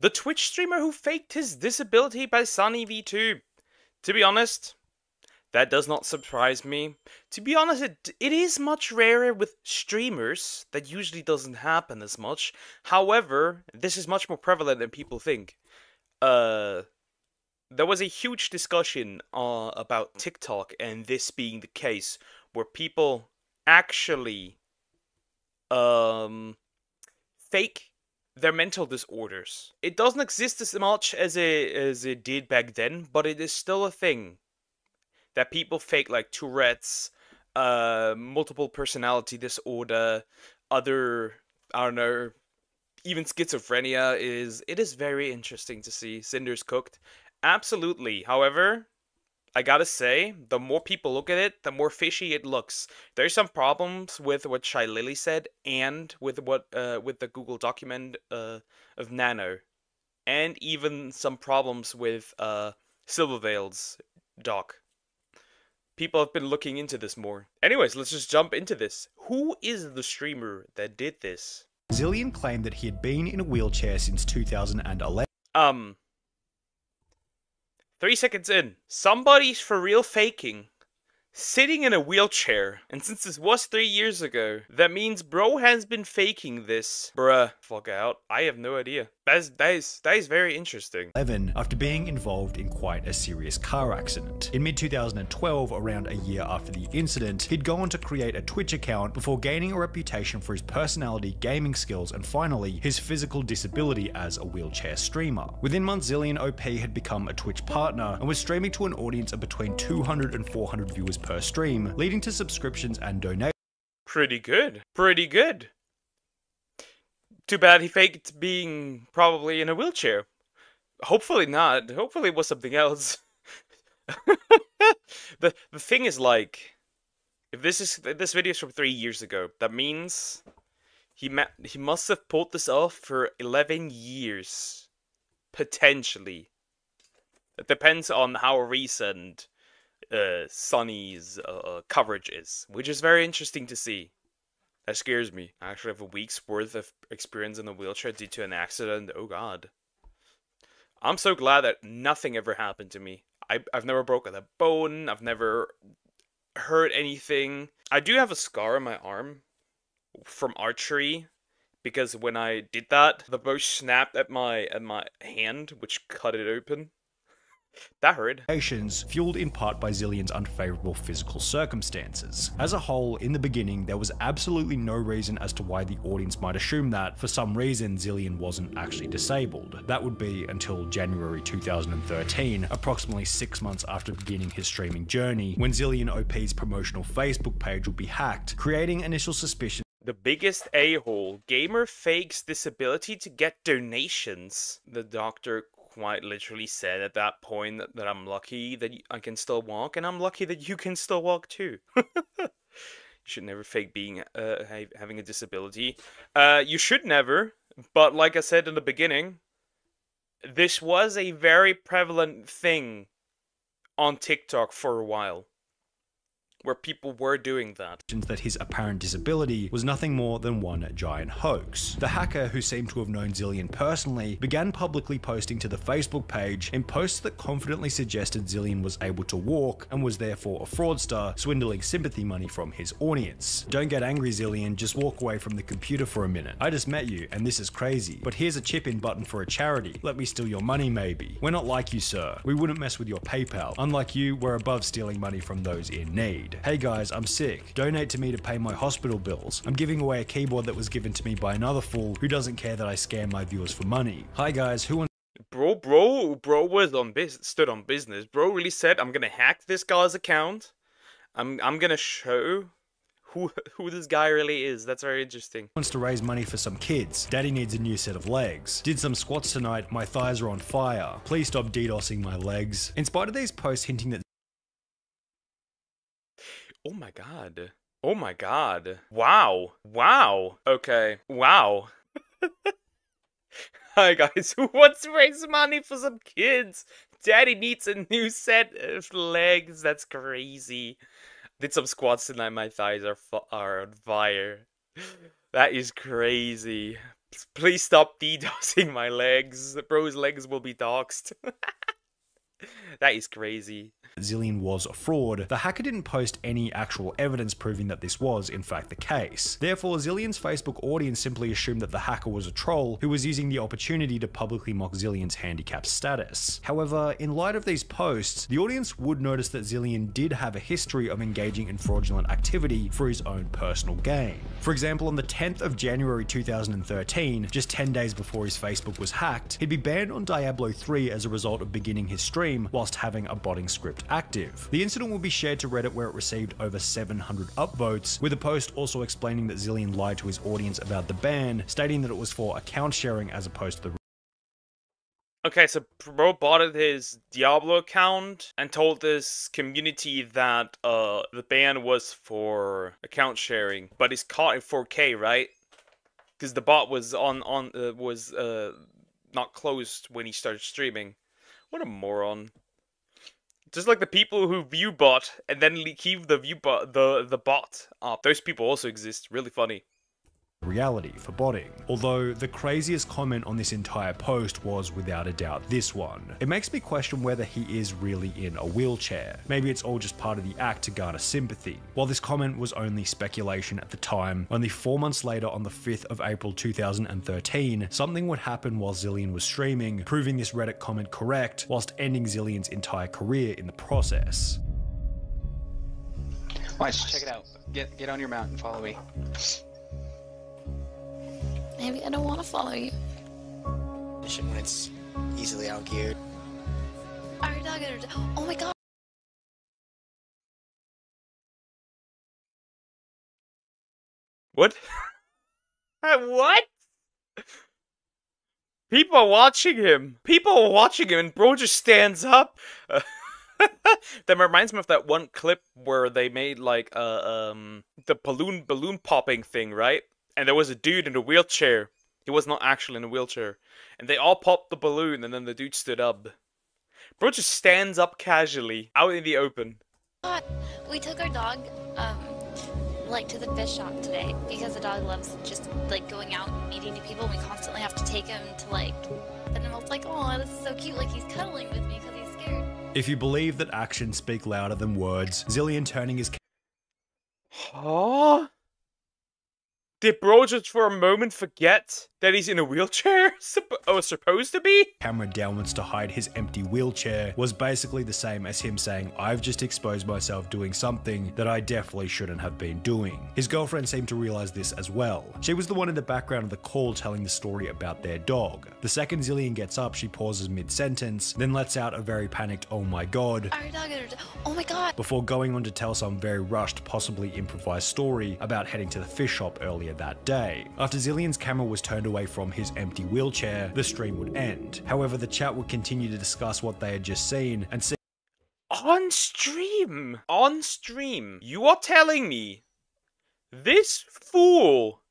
The Twitch streamer who faked his disability by SunnyV2. To be honest, that does not surprise me. To be honest, it is much rarer with streamers. That usually doesn't happen as much. However, this is much more prevalent than people think. There was a huge discussion about TikTok and this being the case, where people actually fake their mental disorders. It doesn't exist as much as it did back then, but it is still a thing that people fake, like Tourette's, multiple personality disorder, other, I don't know, even schizophrenia. It is very interesting to see Cinders cooked. Absolutely. However, I gotta say, the more people look at it, the more fishy it looks. There's some problems with what Shy Lily said, and with what with the Google document of Nano, and even some problems with Silverveil's doc. People have been looking into this more. Anyways, let's just jump into this. Who is the streamer that did this? Zillion claimed that he had been in a wheelchair since 2011. 3 seconds in. Somebody's for real faking sitting in a wheelchair. And since this was 3 years ago, that means bro has been faking this. Bruh, fuck out. I have no idea. That is very interesting. After being involved in quite a serious car accident. In mid-2012, around a year after the incident, he'd go on to create a Twitch account before gaining a reputation for his personality, gaming skills, and finally, his physical disability as a wheelchair streamer. Within months, Zillion OP had become a Twitch partner and was streaming to an audience of between 200 and 400 viewers per stream, leading to subscriptions and donations. Pretty good. Pretty good. Too bad he faked being probably in a wheelchair. Hopefully not. Hopefully it was something else. The thing is, like, if this video is from 3 years ago, that means he must have pulled this off for 11 years, potentially. It depends on how recent Sunny's coverage is, which is very interesting to see. That scares me. I actually have a week's worth of experience in a wheelchair due to an accident. Oh god. I'm so glad that nothing ever happened to me. I've never broken a bone. I've never hurt anything. I do have a scar on my arm from archery, because when I did that, the bow snapped at my hand, which cut it open. That hurt. Fueled in part by Zillion's unfavorable physical circumstances. As a whole, in the beginning, there was absolutely no reason as to why the audience might assume that, for some reason, Zillion wasn't actually disabled. That would be until January 2013, approximately 6 months after beginning his streaming journey, when Zillion OP's promotional Facebook page would be hacked, creating initial suspicion. The biggest a-hole. Gamer fakes disability to get donations. The doctor quite literally said at that point that I'm lucky that I can still walk, and I'm lucky that you can still walk too. You should never fake being having a disability. You should never, but like I said in the beginning, this was a very prevalent thing on TikTok for a while, where people were doing that. That his apparent disability was nothing more than one giant hoax. The hacker, who seemed to have known Zillion personally, began publicly posting to the Facebook page in posts that confidently suggested Zillion was able to walk and was therefore a fraudster, swindling sympathy money from his audience. Don't get angry, Zillion, just walk away from the computer for a minute. I just met you, and this is crazy, but here's a chip-in button for a charity. Let me steal your money, maybe. We're not like you, sir. We wouldn't mess with your PayPal. Unlike you, we're above stealing money from those in need. Hey guys, I'm sick. Donate to me to pay my hospital bills. I'm giving away a keyboard that was given to me by another fool who doesn't care that I scam my viewers for money. Hi guys, who wants— Bro was stood on business. Bro really said, I'm gonna hack this guy's account. I'm gonna show who this guy really is. That's very interesting. Wants to raise money for some kids. Daddy needs a new set of legs. Did some squats tonight, my thighs are on fire. Please stop DDoSing my legs. In spite of these posts hinting that— Oh my god. Oh my god. Wow. Wow. Okay. Wow. Hi guys, who wants to raise money for some kids? Daddy needs a new set of legs. That's crazy. Did some squats tonight, my thighs are on fire. That is crazy. Please stop DDoSing my legs. Bro's legs will be doxed. That is crazy. Zillion was a fraud, the hacker didn't post any actual evidence proving that this was in fact the case. Therefore, Zillion's Facebook audience simply assumed that the hacker was a troll who was using the opportunity to publicly mock Zillion's handicap status. However, in light of these posts, the audience would notice that Zillion did have a history of engaging in fraudulent activity for his own personal gain. For example, on the 10th of January 2013, just 10 days before his Facebook was hacked, he'd be banned on Diablo 3 as a result of beginning his stream whilst having a botting script active. The incident will be shared to Reddit where it received over 700 upvotes, with a post also explaining that Zillion lied to his audience about the ban, stating that it was for account sharing as opposed to the... Okay, so Bro botted his Diablo account and told this community that the ban was for account sharing, but he's caught in 4K, right? Because the bot was not closed when he started streaming. What a moron. Just like the people who view bot and then keep the bot up. Those people also exist. Really funny. reality for botting. Although the craziest comment on this entire post was without a doubt this one. It makes me question whether he is really in a wheelchair. Maybe it's all just part of the act to garner sympathy. While this comment was only speculation at the time, only 4 months later on the 5th of April 2013, something would happen while Zillion was streaming, proving this Reddit comment correct whilst ending Zillion's entire career in the process. Watch, check it out. Get on your mount and follow me. Maybe I don't want to follow you. When it's easily outgeared. Oh my god. What? What? People are watching him. People are watching him, and bro just stands up. That reminds me of that one clip where they made like the balloon popping thing, right? And there was a dude in a wheelchair. He was not actually in a wheelchair, and they all popped the balloon, and then the dude stood up. Bro just stands up casually out in the open. We took our dog like to the fish shop today because the dog loves just like going out and meeting new people. We constantly have to take him to like, and I was like, oh, this is so cute, like he's cuddling with me because he's scared. If you believe that actions speak louder than words, Zillion turning his Huh? Did bro just for a moment forget that he's in a wheelchair? Supposed to be? camera downwards to hide his empty wheelchair was basically the same as him saying, I've just exposed myself doing something that I definitely shouldn't have been doing. His girlfriend seemed to realize this as well. She was the one in the background of the call telling the story about their dog. The second Zillion gets up, she pauses mid-sentence, then lets out a very panicked oh my god, Our dog, oh my god. before going on to tell some very rushed, possibly improvised story about heading to the fish shop earlier that day. After Zillion's camera was turned away from his empty wheelchair, the stream would end. However, the chat would continue to discuss what they had just seen and see On stream! On stream! You are telling me this fool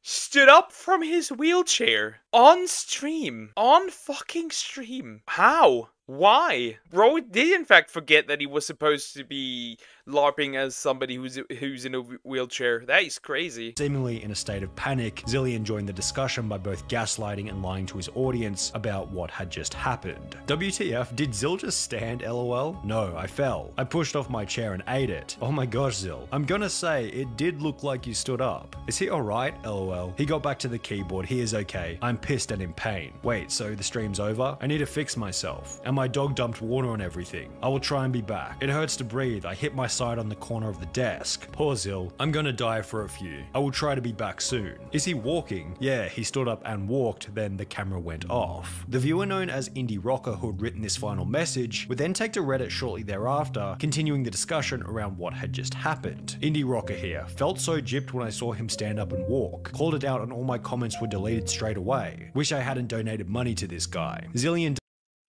stood up from his wheelchair on stream? On fucking stream. How? Why? Bro did in fact forget that he was supposed to be LARPing as somebody who's in a wheelchair. That is crazy. Seemingly in a state of panic, Zillion joined the discussion by both gaslighting and lying to his audience about what had just happened. WTF, did Zill just stand lol? No, I fell. I pushed off my chair and ate it. Oh my gosh, Zill. I'm gonna say, it did look like you stood up. Is he alright? LOL. He got back to the keyboard, he is okay. I'm pissed and in pain. Wait, so the stream's over? I need to fix myself. And my dog dumped water on everything. I will try and be back. It hurts to breathe. I hit my side on the corner of the desk. Poor Zill. I'm gonna die for a few. I will try to be back soon. Is he walking? Yeah, he stood up and walked, then the camera went off. The viewer known as Indie Rocker who had written this final message would then take to Reddit shortly thereafter, continuing the discussion around what had just happened. Indie Rocker here. Felt so gypped when I saw him stand up and walk. Called it out and all my comments were deleted straight away. Wish I hadn't donated money to this guy. Zillion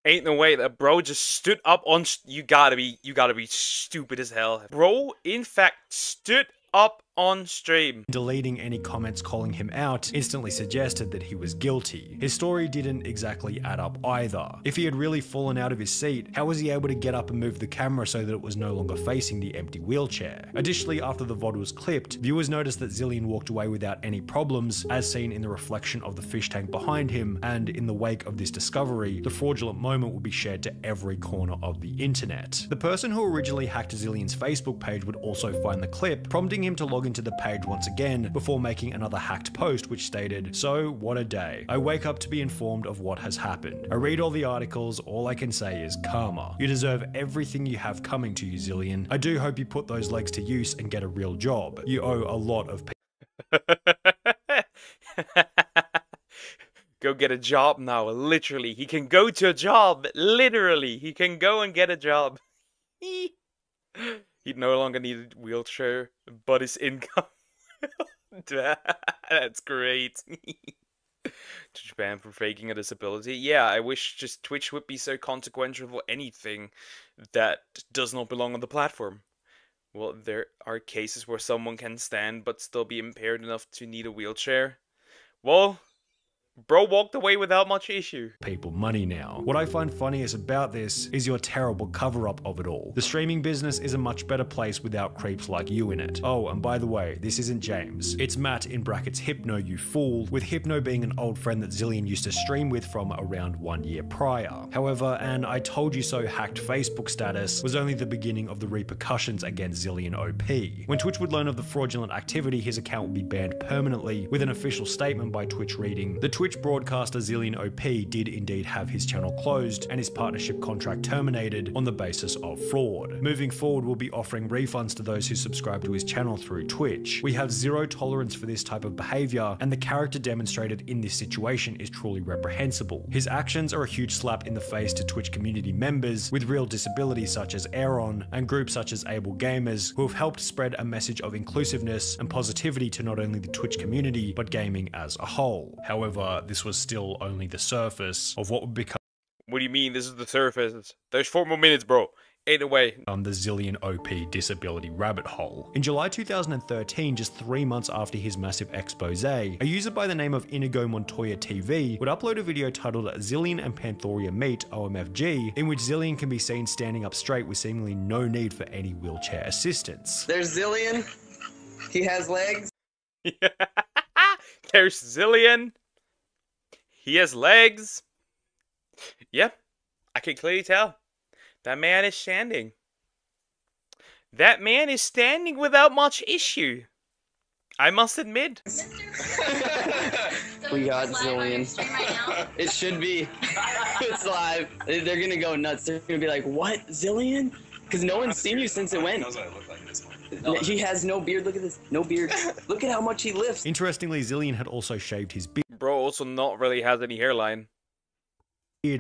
Ain't no way that bro just stood up on. You gotta be stupid as hell. Bro, in fact, stood up on stream. Deleting any comments calling him out instantly suggested that he was guilty. His story didn't exactly add up either. If he had really fallen out of his seat, how was he able to get up and move the camera so that it was no longer facing the empty wheelchair? Additionally, after the VOD was clipped, viewers noticed that Zillion walked away without any problems, as seen in the reflection of the fish tank behind him, and in the wake of this discovery, the fraudulent moment would be shared to every corner of the internet. The person who originally hacked Zillion's Facebook page would also find the clip, prompting him to log into the page once again before making another hacked post which stated, "So what a day. I wake up to be informed of what has happened. I read all the articles, all I can say is karma. You deserve everything you have coming to you, Zillion. I do hope you put those legs to use and get a real job. You owe a lot of Go get a job now, literally. He can go to a job, literally. He can go and get a job. He'd no longer need a wheelchair, but his income. That's great. Twitch banned for faking a disability. Yeah, I wish just Twitch would be so consequential for anything that does not belong on the platform. Well, there are cases where someone can stand but still be impaired enough to need a wheelchair. Well, bro walked away without much issue. People money now. What I find funniest about this is your terrible cover-up of it all. The streaming business is a much better place without creeps like you in it. Oh, and by the way, this isn't James. It's Matt in brackets Hypno, you fool, with Hypno being an old friend that Zillion used to stream with from around 1 year prior. However, an I told you so hacked Facebook status was only the beginning of the repercussions against Zillion OP. When Twitch would learn of the fraudulent activity, his account would be banned permanently, with an official statement by Twitch reading, "The Twitch broadcaster Zillion OP did indeed have his channel closed and his partnership contract terminated on the basis of fraud. Moving forward, we'll be offering refunds to those who subscribe to his channel through Twitch. We have zero tolerance for this type of behavior, and the character demonstrated in this situation is truly reprehensible. His actions are a huge slap in the face to Twitch community members with real disabilities such as Aaron and groups such as Able Gamers, who have helped spread a message of inclusiveness and positivity to not only the Twitch community, but gaming as a whole." However, this was still only the surface of what would become What do you mean this is the surface? There's 4 more minutes, bro. Either way. the Zillion OP disability rabbit hole. In July 2013, just 3 months after his massive expose, a user by the name of Inigo Montoya TV would upload a video titled Zillion and Panthoria Meet OMFG, in which Zillion can be seen standing up straight with seemingly no need for any wheelchair assistance. There's Zillion. He has legs. There's Zillion. He has legs. Yep, I can clearly tell. That man is standing. That man is standing without much issue. I must admit. We got Zillion. It should be. It's live. They're gonna go nuts. They're gonna be like, "What, Zillion?" Because no one's seen you since it went. Knows what I look like in this one. He has no beard. Look at this. No beard. Look at how much he lifts. Interestingly, Zillion had also shaved his beard, Bro also not really has any hairline.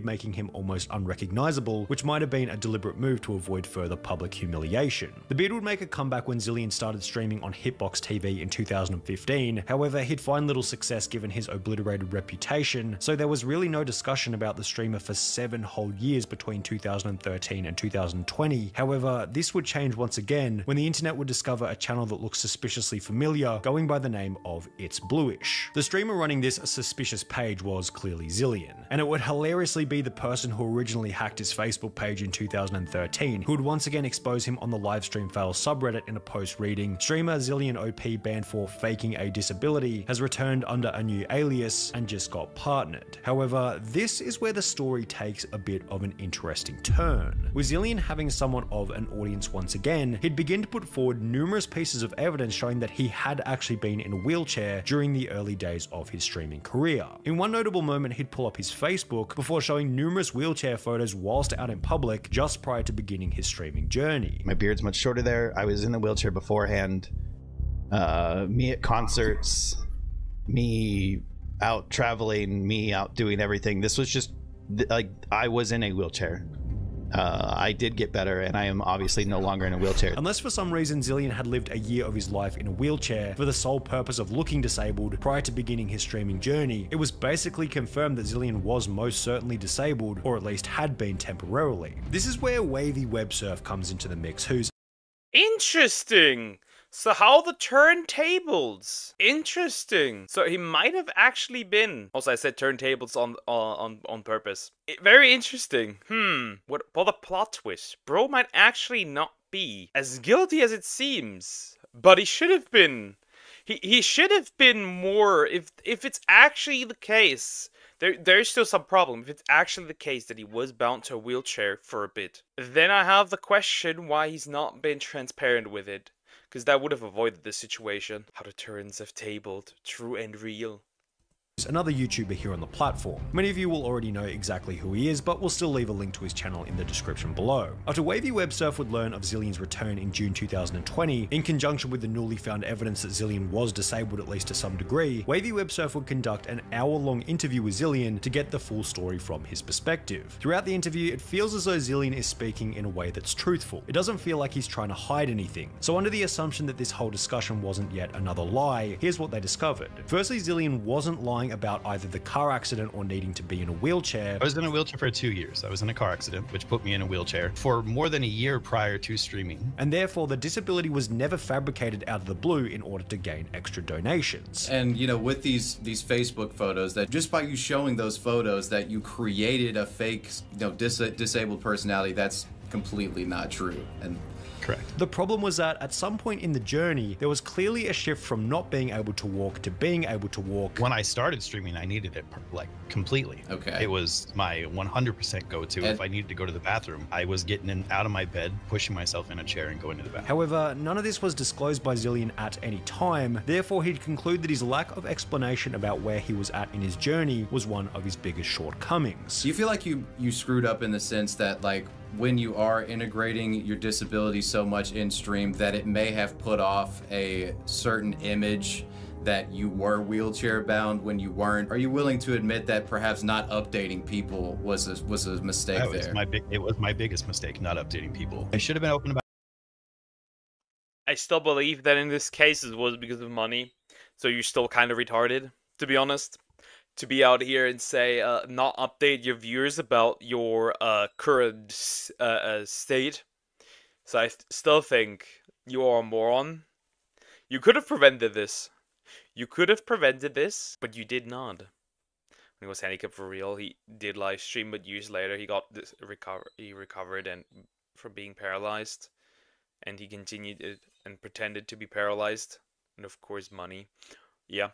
making him almost unrecognizable, which might have been a deliberate move to avoid further public humiliation. The beard would make a comeback when Zillion started streaming on Hitbox TV in 2015, however he'd find little success given his obliterated reputation, so there was really no discussion about the streamer for 7 whole years between 2013 and 2020. However, this would change once again when the internet would discover a channel that looks suspiciously familiar, going by the name of It's Bluish. The streamer running this suspicious page was clearly Zillion, and it would hilariously be the person who originally hacked his Facebook page in 2013, who would once again expose him on the livestream fails subreddit in a post reading, "Streamer Zillion OP banned for faking a disability, has returned under a new alias and just got partnered." However, this is where the story takes a bit of an interesting turn. With Zillion having somewhat of an audience once again, he'd begin to put forward numerous pieces of evidence showing that he had actually been in a wheelchair during the early days of his streaming career. In one notable moment, he'd pull up his Facebook before showing numerous wheelchair photos whilst out in public just prior to beginning his streaming journey. My beard's much shorter there. I was in the wheelchair beforehand. Me at concerts, me out traveling, me out doing everything. This was just like I was in a wheelchair. I did get better, and I am obviously no longer in a wheelchair. Unless for some reason Zillion had lived a year of his life in a wheelchair for the sole purpose of looking disabled prior to beginning his streaming journey, it was basically confirmed that Zillion was most certainly disabled, or at least had been temporarily. This is where Wavy Web Surf comes into the mix, who's Interesting. So how the turntables? Interesting. So he might have actually been. Also, I said turntables on purpose. Very interesting. What a plot twist. Bro might actually not be as guilty as it seems, but he should have been. He should have been more. If it's actually the case. There's still some problem. If it's actually the case that he was bound to a wheelchair for a bit, then I have the question why he's not been transparent with it. Because that would have avoided this situation. How the turns have tabled. True and real. Another YouTuber here on the platform. Many of you will already know exactly who he is, but we'll still leave a link to his channel in the description below. After Wavy Web Surf would learn of Zillion's return in June 2020, in conjunction with the newly found evidence that Zillion was disabled at least to some degree, Wavy Web Surf would conduct an hour-long interview with Zillion to get the full story from his perspective. Throughout the interview, it feels as though Zillion is speaking in a way that's truthful. It doesn't feel like he's trying to hide anything. So under the assumption that this whole discussion wasn't yet another lie, here's what they discovered. Firstly, Zillion wasn't lying about either the car accident or needing to be in a wheelchair. I was in a wheelchair for 2 years. I was in a car accident, which put me in a wheelchair for more than a year prior to streaming. And therefore, the disability was never fabricated out of the blue in order to gain extra donations. And you know, with these Facebook photos, that just by you showing those photos that you created a fake, you know, disabled personality, that's completely not true. And correct. The problem was that at some point in the journey, there was clearly a shift from not being able to walk to being able to walk. When I started streaming, I needed it like completely. Okay. It was my 100% go-to. If I needed to go to the bathroom, I was getting out of my bed, pushing myself in a chair and going to the bathroom. However, none of this was disclosed by Zillion at any time. Therefore, he'd conclude that his lack of explanation about where he was at in his journey was one of his biggest shortcomings. do you feel like you screwed up in the sense that, like, when you are integrating your disability so much in stream that it may have put off a certain image that you were wheelchair bound when you weren't? Are you willing to admit that perhaps not updating people was a mistake there? It was my biggest mistake, not updating people. I should have been open about. I still believe that in this case it was because of money. So you're still kind of retarded, to be honest. To be out here and say, not update your viewers about your current state. So I still think you are a moron. You could have prevented this. You could have prevented this, but you did not. When he was handicapped for real, he did live stream, but years later he got this recovered and from being paralyzed, and he continued it and pretended to be paralyzed, and of course money. Yeah.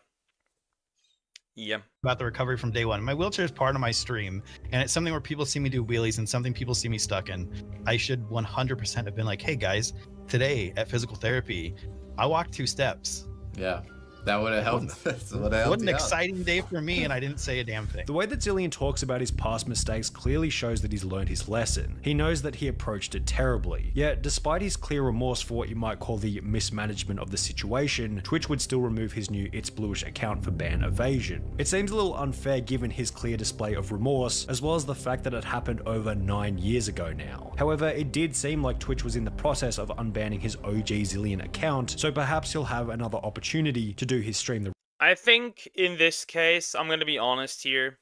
About the recovery from day one. My wheelchair is part of my stream, and it's something where people see me do wheelies and something people see me stuck in. I should 100% have been like, hey guys, today at physical therapy, I walked 2 steps. Yeah. That would have helped. What an exciting day for me, and I didn't say a damn thing. The way that Zillion talks about his past mistakes clearly shows that he's learned his lesson. He knows that he approached it terribly. Yet, despite his clear remorse for what you might call the mismanagement of the situation, Twitch would still remove his new It's Bluish account for ban evasion. It seems a little unfair given his clear display of remorse, as well as the fact that it happened over 9 years ago now. However, it did seem like Twitch was in the process of unbanning his OG Zillion account, so perhaps he'll have another opportunity to do his stream. I think in this case, I'm gonna be honest here.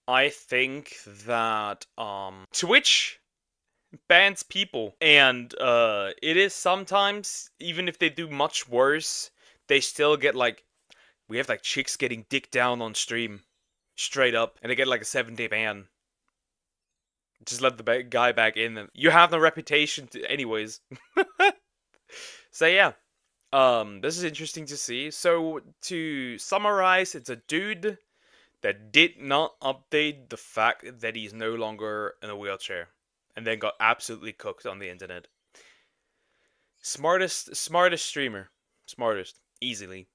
I think that Twitch bans people, and it is sometimes, even if they do much worse, they still get like, we have like chicks getting dick down on stream, straight up, and they get like a 7-day ban. Just let the guy back in, and you have no reputation anyways. So yeah. This is interesting to see. So, to summarize, it's a dude that did not update the fact that he's no longer in a wheelchair, and then got absolutely cooked on the internet. Smartest streamer. Smartest. Easily.